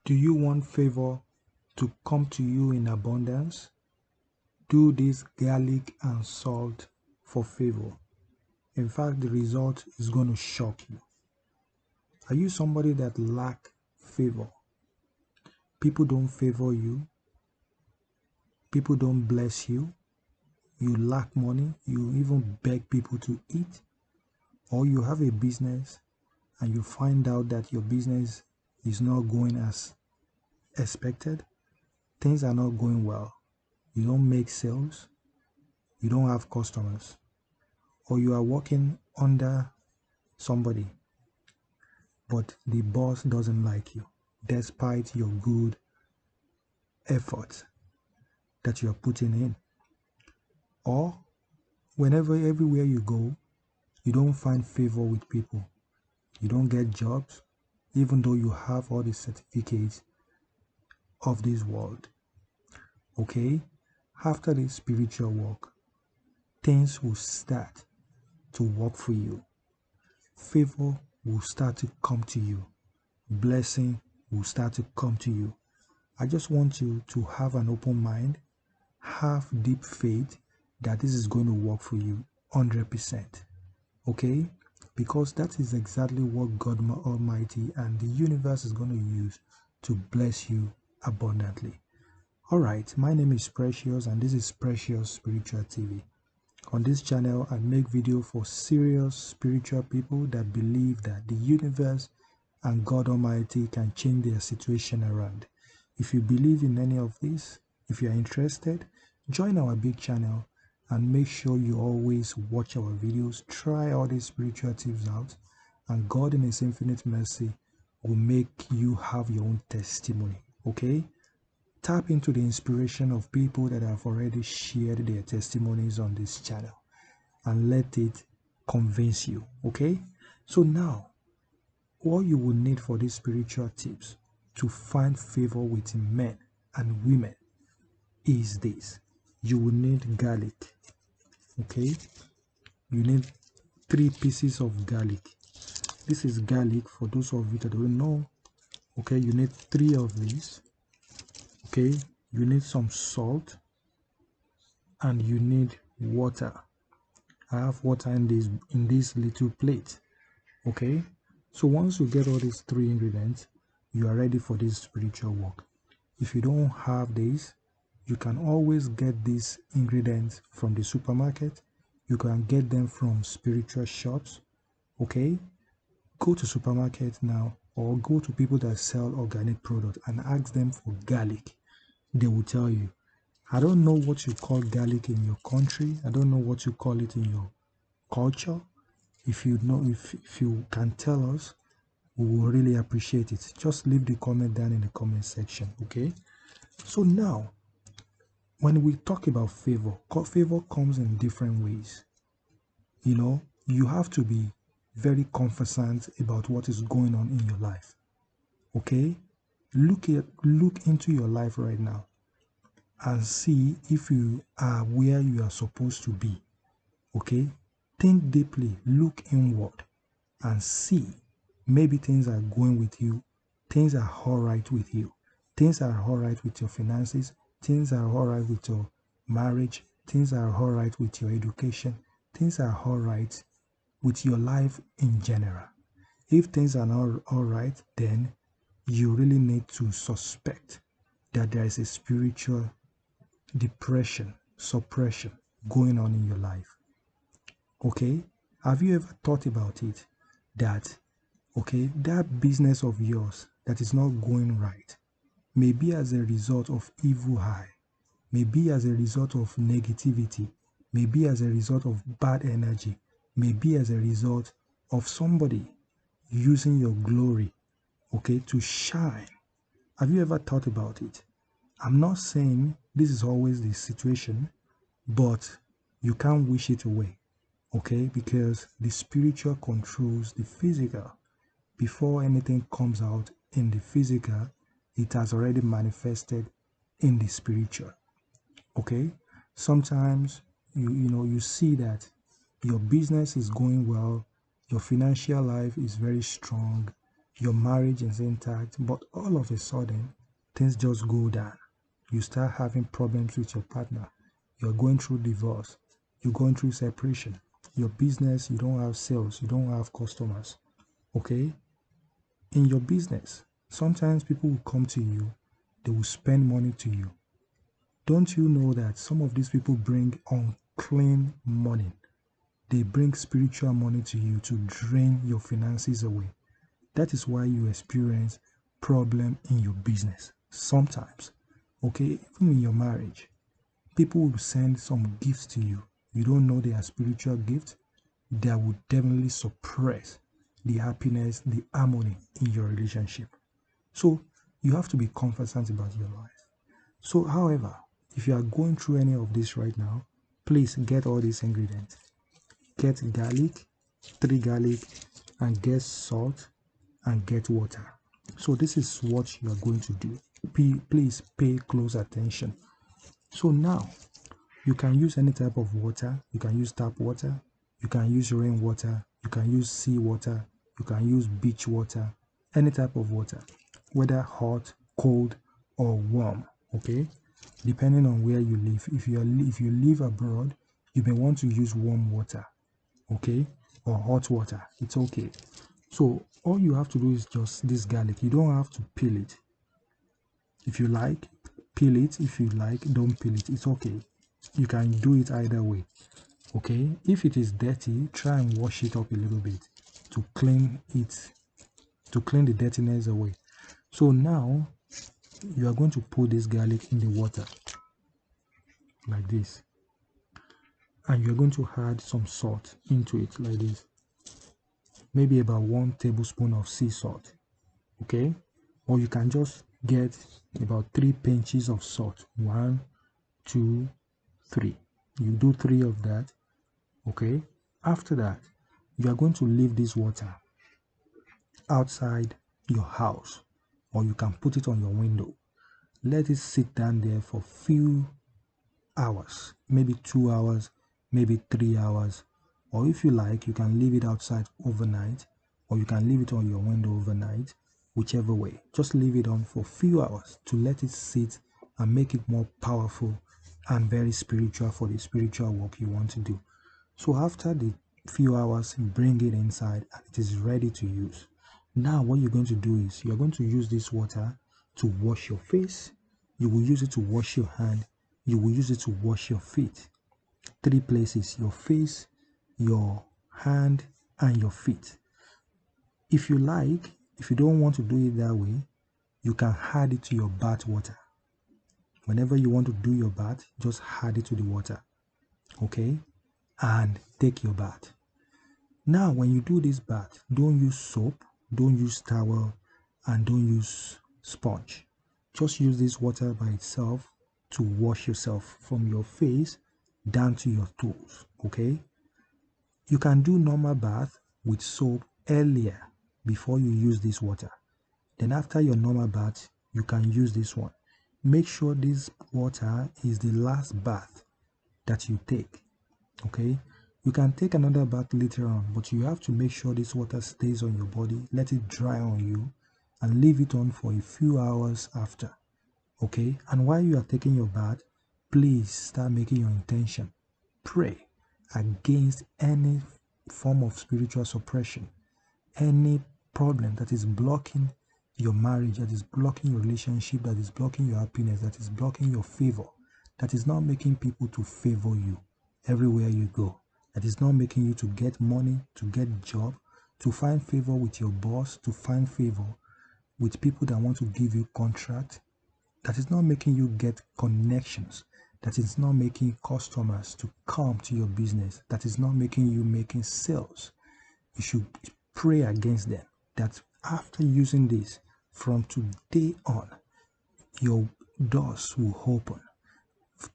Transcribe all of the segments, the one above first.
Do you want favor to come to you in abundance? Do this garlic and salt for favor. In fact, the result is going to shock you. Are you somebody that lack favor? People don't favor you. People don't bless you. You lack money. You even beg people to eat. Or you have a business and you find out that your business is not going as expected. Things are not going well. You don't make sales. You don't have customers. Or you are working under somebody, but the boss doesn't like you despite your good efforts that you are putting in. Or everywhere you go, you don't find favor with people. You don't get jobs, even though you have all the certificates of this world. Okay? After the spiritual work, things will start to work for you. Favor will start to come to you. Blessing will start to come to you. I just want you to have an open mind, have deep faith that this is going to work for you 100%. Okay? Because that is exactly what God Almighty and the universe is going to use to bless you abundantly. Alright, my name is Precious and this is Precious Spiritual TV. On this channel, I make videos for serious spiritual people that believe that the universe and God Almighty can change their situation around. If you believe in any of this, if you are interested, join our big channel and make sure you always watch our videos, try all these spiritual tips out, and God in His infinite mercy will make you have your own testimony. Okay? Tap into the inspiration of people that have already shared their testimonies on this channel and let it convince you. Okay? So now, what you will need for these spiritual tips to find favor with men and women is this. You will need garlic. Okay? You need 3 pieces of garlic. This is garlic for those of you that don't know. Okay? You need 3 of these. Okay? You need some salt and you need water. I have water in this little plate. Okay? So once you get all these 3 ingredients, you are ready for this spiritual work. If you don't have this, you can always get these ingredients from the supermarket. You can get them from spiritual shops. Okay? Go to supermarket now or go to people that sell organic products and ask them for garlic. They will tell you. I don't know what you call garlic in your country. I don't know what you call it in your culture. If you know, if you can tell us, we will really appreciate it. Just leave the comment down in the comment section. Okay? So now, when we talk about favor comes in different ways. You know, you have to be very conversant about what is going on in your life. Okay? Look into your life right now and see if you are where you are supposed to be. Okay? Think deeply, look inward and see. Maybe things are going with you. Things are all right with you. Things are all right with your finances. Things are all right with your marriage. Things are all right with your education. Things are all right with your life in general. If things are not all right, then you really need to suspect that there is a spiritual depression, suppression going on in your life. Okay? Have you ever thought about it that, okay, that business of yours that is not going right, maybe as a result of evil eye, maybe as a result of negativity, maybe as a result of bad energy, maybe as a result of somebody using your glory, okay, to shine. Have you ever thought about it? I'm not saying this is always the situation, but you can't wish it away, okay, because the spiritual controls the physical. Before anything comes out in the physical, it has already manifested in the spiritual. Okay? Sometimes you see that your business is going well, your financial life is very strong, Your marriage is intact, but all of a sudden, things just go down. You start having problems with your partner. You're going through divorce. You're going through separation. Your business, you don't have sales. You don't have customers. Okay? In your business, sometimes people will come to you. They will spend money to you. Don't you know that some of these people bring unclean money? They bring spiritual money to you to drain your finances away. That is why you experience problem in your business sometimes. Okay, even in your marriage, people will send some gifts to you. You don't know they are spiritual gifts that will definitely suppress the happiness, the harmony in your relationship. So you have to be confident about your life. So, however, if you are going through any of this right now, please get all these ingredients. Get garlic, 3 garlic, and get salt and get water. So this is what you are going to do. Please pay close attention. So now you can use any type of water. You can use tap water, you can use rainwater, you can use sea water, you can use beach water, any type of water, whether hot, cold, or warm. Okay, depending on where you live. If you live abroad, you may want to use warm water, okay, or hot water. It's okay. So all you have to do is just this garlic. You don't have to peel it. If you like, peel it. If you like, don't peel it. It's okay. You can do it either way. Okay. If it is dirty, try and wash it up a little bit to clean it, to clean the dirtiness away. So now you are going to put this garlic in the water like this, and you're going to add some salt into it like this, maybe about 1 tablespoon of sea salt. Okay, or you can just get about 3 pinches of salt. 1, 2, 3. You do 3 of that. Okay, after that you are going to leave this water outside your house, or you can put it on your window. Let it sit down there for few hours, maybe 2 hours, maybe 3 hours, or if you like, you can leave it outside overnight, or you can leave it on your window overnight, whichever way. Just leave it on for few hours to let it sit and make it more powerful and very spiritual for the spiritual work you want to do. So after the few hours, bring it inside and it is ready to use. Now what you're going to do is you're going to use this water to wash your face. You will use it to wash your hand. You will use it to wash your feet. 3 places: your face, your hand, and your feet. If you like, if you don't want to do it that way, you can add it to your bath water. Whenever you want to do your bath, just add it to the water. Okay? And take your bath. Now, when you do this bath, don't use soap, don't use towel, and don't use sponge. Just use this water by itself to wash yourself from your face down to your toes. Okay? You can do normal bath with soap earlier before you use this water. Then after your normal bath, you can use this one. Make sure this water is the last bath that you take. Okay? You can take another bath later on, but you have to make sure this water stays on your body. Let it dry on you and leave it on for a few hours after. Okay? And while you are taking your bath, please start making your intention. Pray against any form of spiritual suppression, any problem that is blocking your marriage, that is blocking your relationship, that is blocking your happiness, that is blocking your favor, that is not making people to favor you everywhere you go, that is not making you to get money, to get job, to find favor with your boss, to find favor with people that want to give you contract, that is not making you get connections, that is not making customers to come to your business, that is not making you making sales. You should pray against them, that after using this, from today on, your doors will open.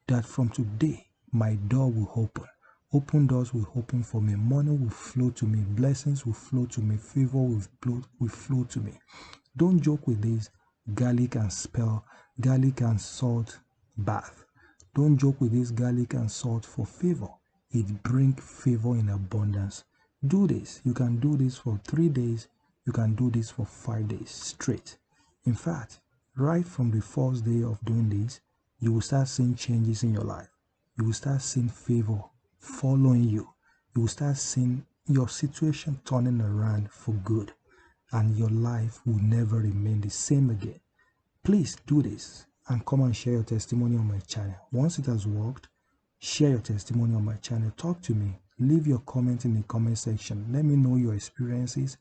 That from today, my door will open. Open doors will open for me. Money will flow to me. Blessings will flow to me. Favor will flow to me. Don't joke with this garlic and salt bath. Don't joke with this garlic and salt for favor. It brings favor in abundance. Do this. You can do this for 3 days. you can do this for 5 days straight. In fact, right from the first day of doing this, you will start seeing changes in your life. You will start seeing favor following you. You will start seeing your situation turning around for good, and your life will never remain the same again. Please do this and come and share your testimony on my channel. Once it has worked, share your testimony on my channel. Talk to me. Leave your comment in the comment section. Let me know your experiences.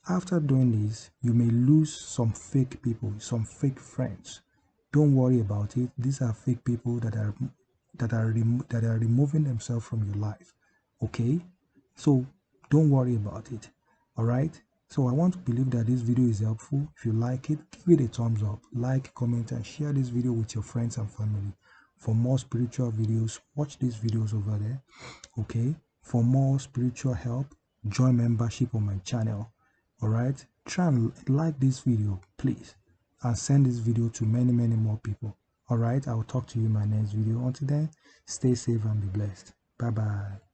After doing this, you may lose some fake people, some fake friends. Don't worry about it. These are fake people that are removing themselves from your life. Okay? So don't worry about it. All right? So I want to believe that this video is helpful. If you like it, give it a thumbs up, like, comment, and share this video with your friends and family. For more spiritual videos, watch these videos over there. Okay? For more spiritual help, join membership on my channel. All right? Try and like this video, please, and send this video to many more people. All right? I will talk to you in my next video. Until then, stay safe and be blessed. Bye bye.